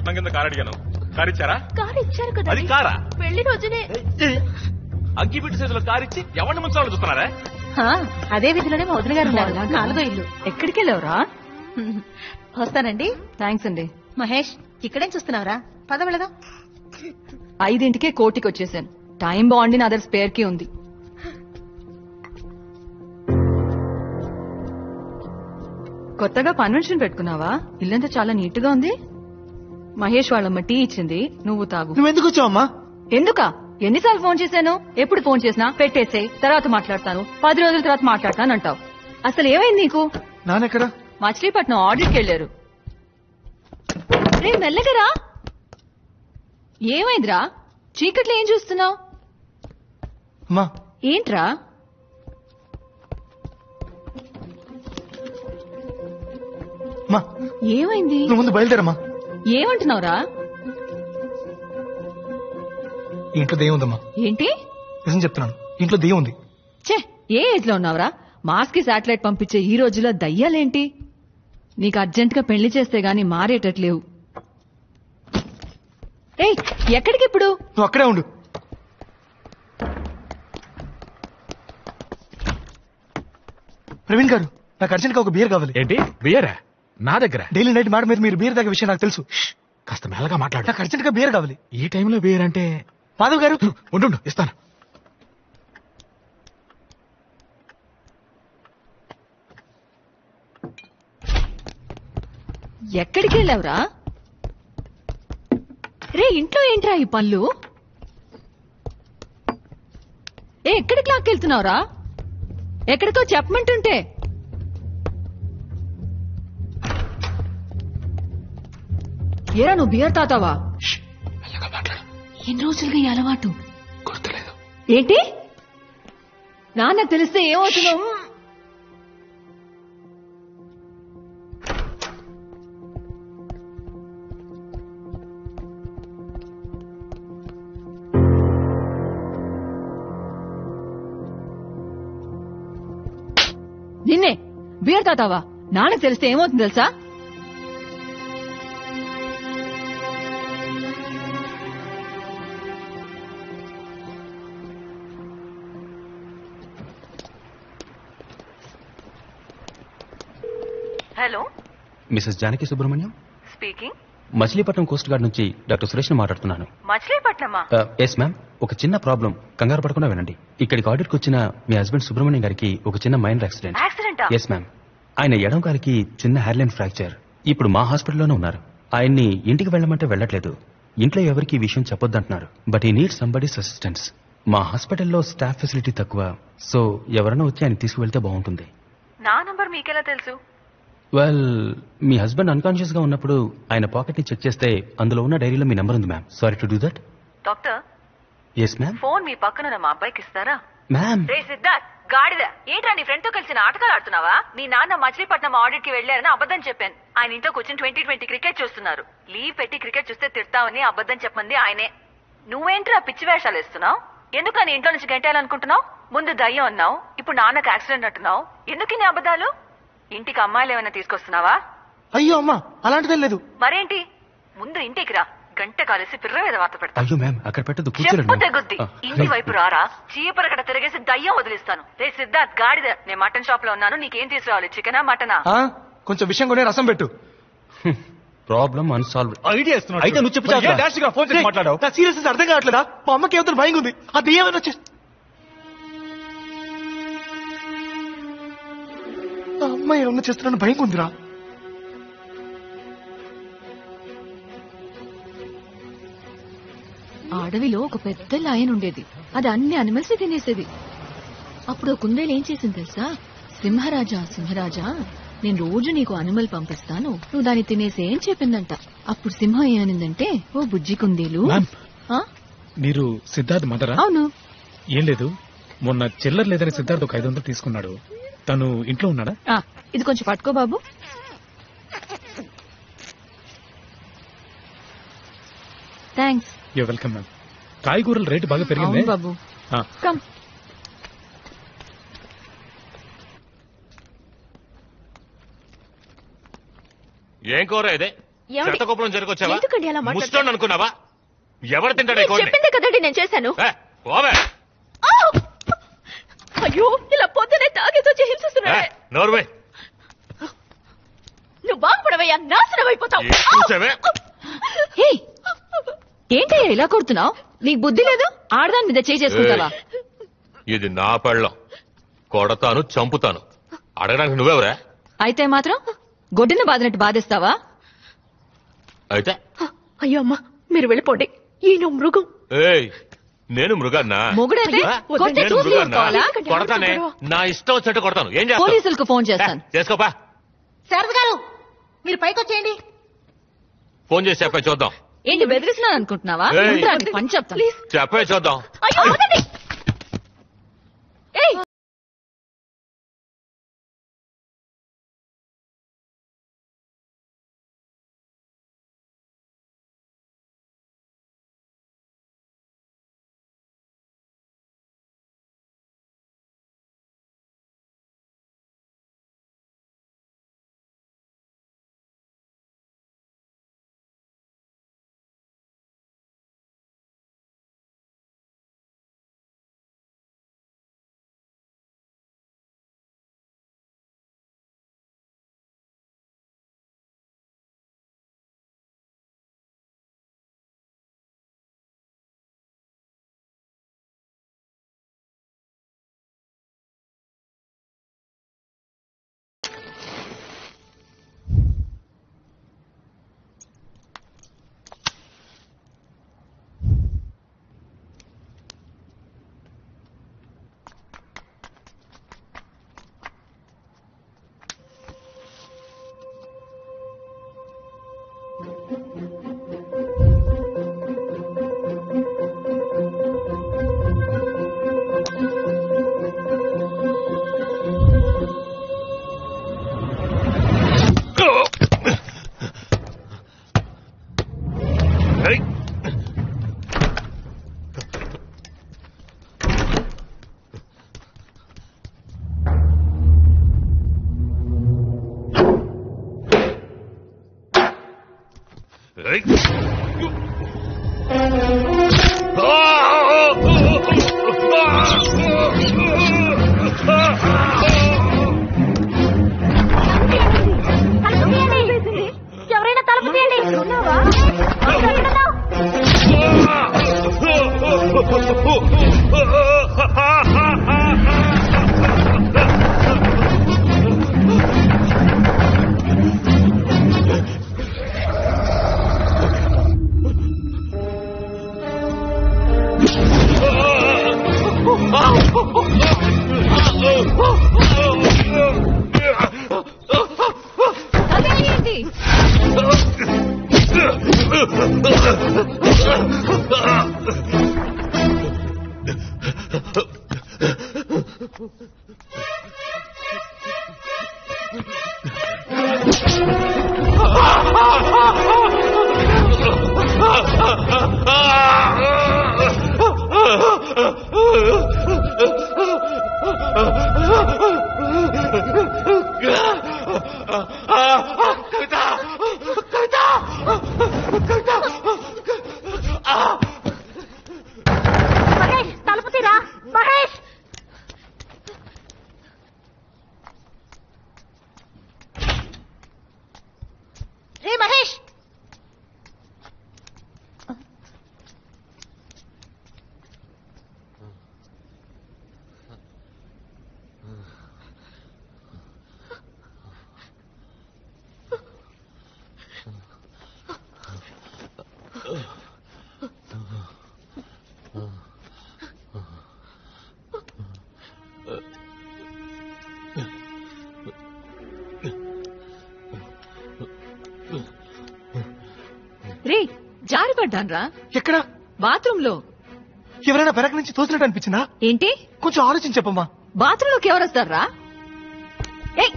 కట్నం కింద కారు అడిగాను. కారు ఇచ్చారా? కారు ఇచ్చారు కదా. అది కారా? పెళ్లి రోజునే అగ్గిపెట్టి సైజులో కారు ఇచ్చి ఎవరిని ముంచాలని చూస్తున్నారా? అదే విధిలోనే మా వదిన గారు ఉన్నారు. 4వ ఇల్లు. ఎక్కడికి వెళ్ళావురా? వస్తానండి. థ్యాంక్స్ అండి. మహేష్, ఇక్కడేం చూస్తున్నావురా? పద వెళదాం. 5ంటికే కోటికి వచ్చేసాను. టైం బాగుండి నా దగ్గర స్పేర్ కి ఉంది. కొత్తగా కన్వెన్షన్ పెట్టుకున్నావా? ఇల్లంతా చాలా నీట్ గా ఉంది. మహేష్ వాళ్ళమ్మ టీ ఇచ్చింది, నువ్వు తాగు. నువ్వెందుకు వచ్చావమ్మా? ఎందుకా? ఎన్నిసార్లు ఫోన్ చేశాను? ఎప్పుడు ఫోన్ చేసినా పెట్టేసే, తర్వాత మాట్లాడతాను, 10 రోజుల తర్వాత మాట్లాడతాను అంటావు. అసలు ఏమైంది నీకు? నాన్నెక్కడా? మచిలీపట్నం ఆడిట్కి వెళ్లారు. రే మెల్లగరా. ఏమైందిరా? చీకట్లో ఏం చూస్తున్నావు? అమ్మా ఏంట్రా? అమ్మా ఏమైంది? నువ్వు ముందు బయలుదేరమ్మా. ఏమంటున్నావురా? ఇంట్లో దెయ్యం ఉందమ్మా. ఏంటి? నిజం చెప్తున్నాను, ఇంట్లో దెయ్యం ఉంది. ఛే, ఏ ఏజ్ లో ఉన్నావురా? మాస్ కి శాటిలైట్ పంపించే ఈ రోజుల్లో దయ్యాలేంటి? నీకు అర్జెంట్ గా పెళ్లి చేస్తే గాని మారేటట్లేవు. ఏయ్, ఎక్కడికి ఇప్పుడు? నువ్వు అక్కడే ఉండు. ప్రవీణ్ గారు, నాకు అర్జెంట్ గా ఒక బియర్ కావాలి. ఏంటి బియరా? నా దగ్గర డైలీ నైట్ మాట మీద మీరు బియర్ తాగే విషయం నాకు తెలుసు. కాస్త మెల్లగా మాట్లాడు. నాకు అర్జెంట్ గా బియర్ కావాలి. ఈ టైంలో బియర్ అంటే? మాధవ్ గారు ఉండు, ఇస్తాను. ఎక్కడికి వెళ్ళావురా? రే, ఇంట్లో ఏంట్రా ఈ పళ్ళు? ఎక్కడికి లాక్కెళ్తున్నావురా? ఎక్కడికో చెప్పమంటుంటే. ఏరా, నువ్వు బియర్ తాతావా? ఎన్ని రోజులుగా ఈ అలవాటు? గుర్తులేదు. ఏంటి? నాన్నకు తెలిస్తే ఏమవుతున్నావు? నిన్నే బియర్ తాతావా? నాన్నకు తెలిస్తే ఏమవుతుంది తెలుసా? Hello, Mrs Janaki Subrahmanyam speaking. Machilipatnam coast guard నుంచి డాక్టర్ సురేష్ మాట్లాడుతున్నాను. మచిలీపట్నమా? Yes ma'am. ఒక చిన్న ప్రాబ్లం, కంగారు పడకుండా వినండి. ఇక్కడికి ఆడిట్కి వచ్చిన మీ హస్బెండ్ సుబ్రహ్మణ్యం గారికి ఒక చిన్న మైనర్ యాక్సిడెంట్. Yes ma'am. ఆయన ఎడం కాలికి చిన్న హెయిర్లైన్ ఫ్రాక్చర్. ఇప్పుడు మా హాస్పిటల్లోనే ఉన్నారు. ఆయన్ని ఇంటికి వెళ్ళమంటే వెళ్ళట్లేదు. ఇంట్లో ఎవరికి ఈ విషయం చెప్పొద్దంటున్నారు. బట్ ఈ నీడ్ సంబడీస్ అసిస్టెన్స్. మా హాస్పిటల్లో స్టాఫ్ ఫెసిలిటీ తక్కువ, సో ఎవరైనా వచ్చి ఆయన తీసుకువెళ్తే బాగుంటుంది. నా నంబర్ మీకెలా తెలుసు? వెల్, మీ హస్బెండ్ అన్కాన్షియస్ గా ఉన్నప్పుడు ఆయన పాకెట్ ని చెక్ చేస్తే అందులో ఉన్న డైరీలో మీ నంబర్ ఉంది ma'am. Sorry to do that. Doctor, yes ma'am. Phone మీ పక్కన మా అబ్బాయికి ఇస్తారా? మ్యామ్. రే సిద్ధార్థ్, గాడిద, ఏంట్రా నీ ఫ్రెండ్ తో కలిసి నాటకాలు ఆడుతున్నావా? మీ నాన్న మచిలీపట్నం ఆడిట్ కి వెళ్లారని అబద్ధం చెప్పాను. ఆయన ఇంట్లో కూర్చొని 2020 క్రికెట్ చూస్తున్నారు. లీవ్ పెట్టి క్రికెట్ చూస్తే తిడతావని అబద్ధం చెప్పమంది ఆయనే. నువ్వేంట్రా పిచ్చి వేషాలు వేస్తున్నావు? ఎందుకని ఇంట్లో నుంచి గంటేయాలనుకుంటున్నావు? ముందు దయ్యం అన్నావు, ఇప్పుడు నాన్నకు యాక్సిడెంట్ అంటున్నావు. ఎందుకు నీ అబద్ధాలు? ఇంటికి అమ్మాయిలు ఏమైనా తీసుకొస్తున్నావా? అయ్యో అమ్మా, అలాంటిదే లేదు. మరేంటి? ముందు ఇంటికి రా, గంట కాలేసి పిర్ర మీద వాత పెడతా. అయ్యో మ్యామ్, అక్కడ పెట్టదు, చెప్పు కూర్చోండి. తెగుద్ది. ఇంటి వైపు రారా, చీపరకట తిరిగేసి దయ్యం వదిలిస్తాను. రే సిద్ధార్థ్, గాడిద, నేను మటన్ షాప్ లో ఉన్నాను. నీకేం తీసుకురావాలి, చికెనా మటనా? కొంచెం విషయం కొనే రసం పెట్టు. Problem unsolved. ఐడియా ఇస్తున్నాడు. అయితే నువ్వు చెప్పు. ఫోన్ చేసి మాట్లాడావు. నా సీరియస్ అర్థం కావట్లేదా? మా అమ్మకి ఏమైనా భయం ఉంది. అది ఏమైనా వచ్చే అమ్మాయి ఏమన్నా చేస్తున్నాను భయం ఉందిరా. అడవిలో ఒక పెద్ద లయన్ ఉండేది. అది అన్ని అనిమల్స్ తినేసేది. అప్పుడు కుందేలు ఏం చేసింది తెలుసా? సింహరాజా, సింహరాజా, నేను రోజు నీకు అనిమల్ పంపిస్తాను, నువ్వు దాన్ని తినేసే అని చెప్పిందంట. అప్పుడు సింహం ఏమనిందంటే, ఓ బుజ్జి కుందేలు. మీరు సిద్ధార్థ్ మదరా? అవును. ఏం లేదు, మొన్న చిల్లర లేదని సిద్ధార్థ్ ఒక 500 తీసుకున్నాడు. తను ఇంట్లో ఉన్నాడా? ఇది కొంచెం పట్టుకో బాబు. థ్యాంక్స్. You welcome ma'am. కాయగూరల రేటు బాగా పెరిగింది బాబు. కమ్. ఏం కూర ఇదే? ఏమండి? శతకోపం జరిగొచ్చావా ఎందుకండి అలా మాట్లాడతారు? ముస్టోన్ అనుకున్నావా ఎవరు తింటాడు ఈ కోడిని? చెప్పిందే కదండి నేను చేశాను. ఓవే అయ్యో ఇలా పొద్దునే తాగేతో హింసిస్తున్నాడే. నోర్వే నువ్వు బాగుపడవయ్యా, నాశనం అయిపోతావు. చూసావే ఏంటయ్యా ఇలా కొడుతున్నావు? నీకు బుద్ధి లేదు? ఆడదాని మీద చేయి చేసుకుంటావా? ఇది నా పెళ్ళం, కొడతాను చంపుతాను. అడగడానికి నువ్వెవరా? అయితే మాత్రం గొడ్డున బాదినట్టు బాధిస్తావా? అయితే అయ్యో అమ్మా, మీరు వెళ్ళిపోండి. ఈయన మృగం. ఏయ్ నేను మృగాన్నా? మొగుడైతే కొట్టి నేను చూసి మృగాన్నా? ఊరుకోవాలా? కొడతానే, నా ఇష్టం వచ్చినట్టు కొడతాను. ఏం చేస్తావు? పోలీసులకు ఫోన్ చేస్తాను. చేసుకోపా. శారద గారు, మీరు పైకి వచ్చేయండి. ఫోన్ చేసి చెప్పే చూద్దాం. ఏంటి బెదిరిస్తున్నాను అనుకుంటున్నావా? ఏయ్. ఉండురా, నీ పని చెప్తాను. చెప్పే చూద్దాం. అయ్యో వదలండి. ఏయ్ ఎవరైనా తలుపు తీయండి. అదేంటి? మహేష్, తలుపు తీరా. మహేష్, రే మహేష్. రే జారిపడ్డాన్రా ఎక్కడ? బాత్రూమ్ లో. ఎవరైనా వెనక నుంచి తోసినట్టు అనిపించిందా? ఏంటి కొంచెం ఆలోచించి చెప్పమ్మా. బాత్రూమ్ లోకి ఎవరొస్తారా? ఏయ్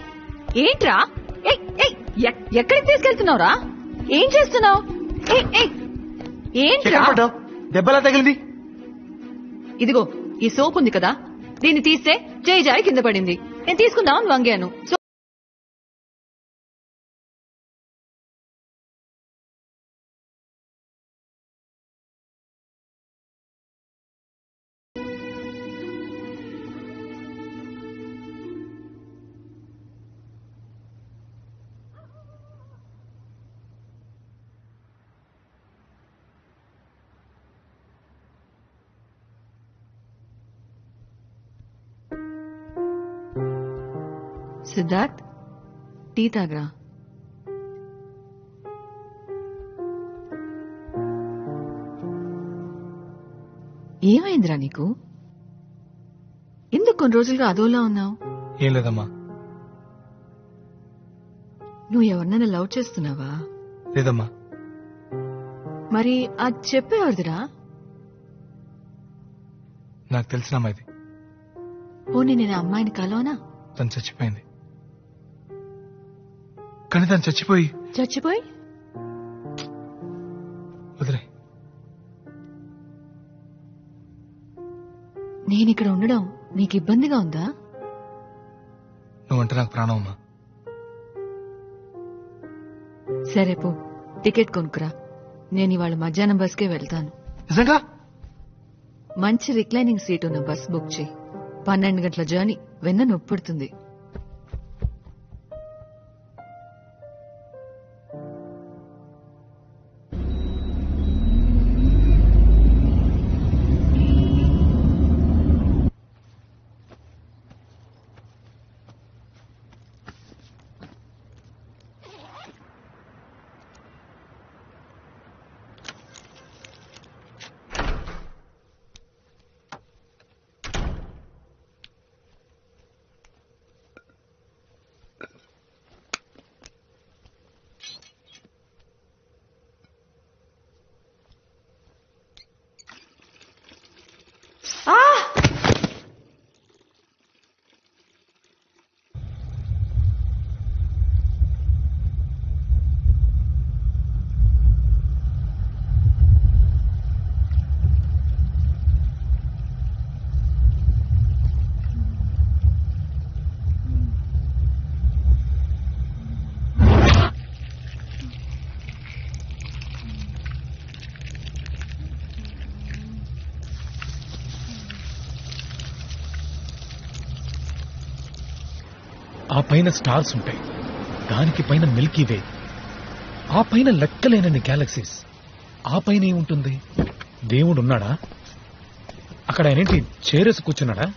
ఏంట్రా? ఏయ్ ఏయ్ ఎక్కడికి తీసుకెళ్తున్నావురా? ఏం చేస్తున్నావు? ఏంట్రా? ఎక్కడ పడ్డావు? దెబ్బలా తగిలింది. ఇదిగో ఈ సోప్ ఉంది కదా, దీన్ని తీస్తే చేయి జారి కింద పడింది. నేను తీసుకుందామని వంగాను. సిద్ధార్థ్ టీ తాగరా. ఏమైందిరా నీకు? ఎందుకు కొన్ని రోజులుగా అదోలా ఉన్నావు? ఏం లేదమ్మా. నువ్వు ఎవరినైనా లవ్ చేస్తున్నావా? లేదమ్మా. మరి అది చెప్పేవారిదిరా? నాకు తెలిసిన అమ్మాయిది. పోనీ నేను అమ్మాయిని కలవనా? తను చచ్చిపోయింది. కానీ తను చచ్చిపోయి వదిలే. నేనిక్కడ ఉండడం నీకు ఇబ్బందిగా ఉందా? నువ్వంటే నాకు ప్రాణం అమ్మా. సరే పో, టికెట్ కొనుక్కురా. నేను ఇవాళ మధ్యాహ్నం బస్కే వెళ్తాను. నిజంగా? మంచి రిక్లైనింగ్ సీట్ ఉన్న బస్ బుక్ చేయి. 12 గంటల జర్నీ, వెన్న నొప్పుడుతుంది. ఆ పైన స్టార్స్ ఉంటాయి, దానికి పైన మిల్కీ వే, ఆ పైన లెక్కలేనన్ని గ్యాలక్సీస్, ఆ పైన ఏముంటుంది? దేవుడు ఉన్నాడా? అక్కడ ఆయనేంటి చేరేసి కూర్చున్నాడా?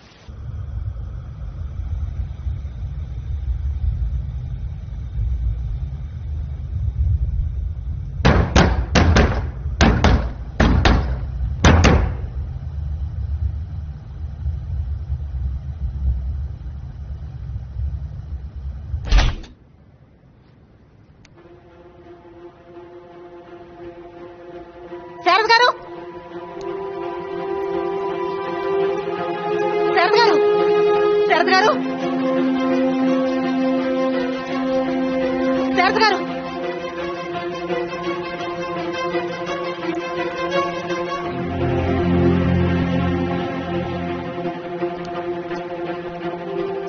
శారద గారు, శారద గారు, శారద గారు, శారద గారు.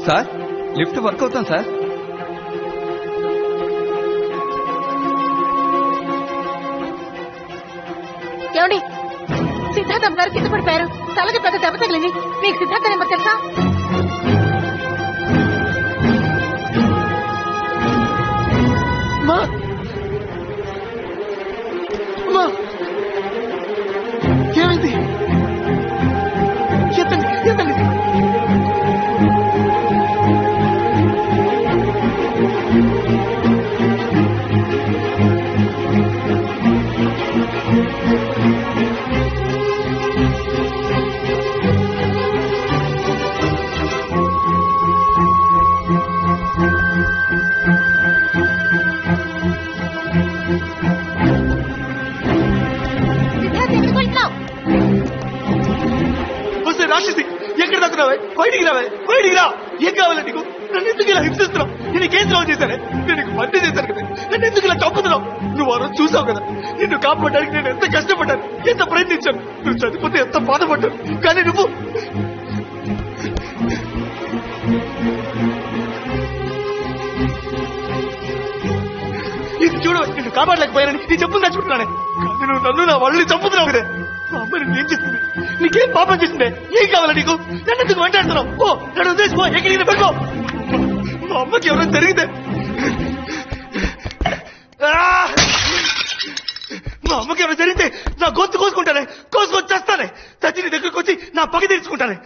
సార్, లిఫ్ట్ వర్క్ అవుతాం సార్. ఏమండి, సిద్ధార్థం గారు కింద పడిపోయారు. తలకి పెద్ద దెబ్బ తగిలింది. మీకు సిద్ధార్థ నెంబర్ తెలుసా? ఏమైంది? ఎత్తండి, ఎత్తండి. రాక్షసి, ఎక్కడ తగ్గున్నావే? బయటికి రావే, బయటికి రా. ఏం కావాలి నీకు? నన్ను ఎందుకు ఇలా హింసిస్తున్నావు? నేను నీకేం ద్రోహం చేశానే? నేను నీకు మంచి చేశాను కదా, నన్ను ఎందుకు ఇలా చంపుతున్నావు? నువ్వు ఆ రోజు చూసావు కదా, నిన్ను కాపాడడానికి నేను ఎంత కష్టపడ్డాను, ఎంత ప్రయత్నించాను. నువ్వు చనిపోతే ఎంత బాధపడ్డాను. కానీ నువ్వు ఇది చూడు, నిన్ను కాపాడలేకపోయానని నీ చెప్పులు నచ్చుకుంటున్నానే. కానీ నువ్వు నన్ను, నా వాళ్ళని చంపుతున్నావు కదా. మా అమ్మ నిన్ను ఏం చేస్తుంది? నీకేం పాపం చేసిందే? ఏం కావాలా నీకు? నన్ను ఎందుకు వెంటాడుతున్నావు? ఓ, నన్ను ఉద్దేశిపో, ఎక్కడికి పెట్టుకో. మా అమ్మకి ఎవరైనా జరిగితే, మా అమ్మకి ఎవరైనా జరిగితే నా గొంతు కోసుకుంటానే, కోసుకొని చేస్తానే. చచ్చి నీ దగ్గరకు వచ్చి నా పగ తీర్చుకుంటానే.